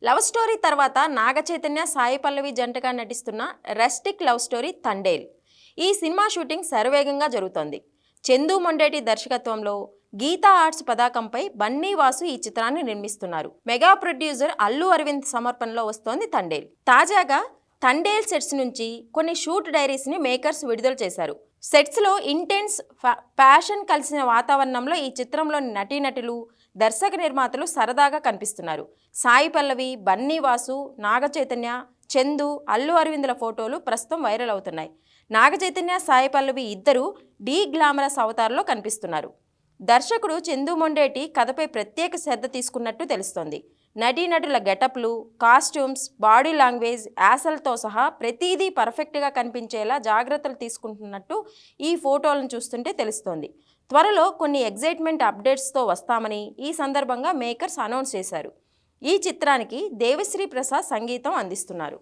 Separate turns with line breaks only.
Love story తర్వాత నాగ చైతన్య సాయి పల్లవి జంటగా నటిస్తున్న రెస్టిక్ లవ్ స్టోరీ తండేల్. ఈ సినిమా షూటింగ్ శరవేగంగా జరుగుతోంది. చందు మొండేటి దర్శకత్వంలో గీతా ఆర్ట్స్ పతాకంపై బన్నీ వాసు ఈ చిత్రాన్ని నిర్మిస్తున్నారు. మెగా ప్రొడ్యూసర్ అల్లు అరవింద్ సమర్పణలో వస్తోంది తండేల్. తాజాగా తండేల్ సెట్స్ నుంచి కొన్ని షూట్ డైరీస్ని మేకర్స్ విడుదల చేశారు. సెట్స్లో ఇంటెన్స్ ప్యాషన్ కలిసిన వాతావరణంలో ఈ చిత్రంలోని నటీనటులు, దర్శక నిర్మాతలు సరదాగా కనిపిస్తున్నారు. సాయి పల్లవి, బన్నీ వాసు, నాగ చైతన్య, చందు, అల్లు అరవిందుల ఫోటోలు ప్రస్తుతం వైరల్ అవుతున్నాయి. నాగ చైతన్య, సాయి పల్లవి ఇద్దరు డీ గ్లామరస్ అవతారంలో కనిపిస్తున్నారు. దర్శకుడు చందు మొండేటి కథపై ప్రత్యేక శ్రద్ధ తీసుకున్నట్టు తెలుస్తోంది. నటీనటుల గెటప్లు, కాస్ట్యూమ్స్, బాడీ లాంగ్వేజ్, యాసలతో సహా ప్రతిదీ పర్ఫెక్ట్గా కనిపించేలా జాగ్రత్తలు తీసుకుంటున్నట్టు ఈ ఫోటోలను చూస్తుంటే తెలుస్తోంది. త్వరలో కొన్ని ఎగ్జైట్మెంట్ అప్డేట్స్తో వస్తామని ఈ సందర్భంగా మేకర్స్ అనౌన్స్ చేశారు. ఈ చిత్రానికి దేవిశ్రీ ప్రసాద్ సంగీతం అందిస్తున్నారు.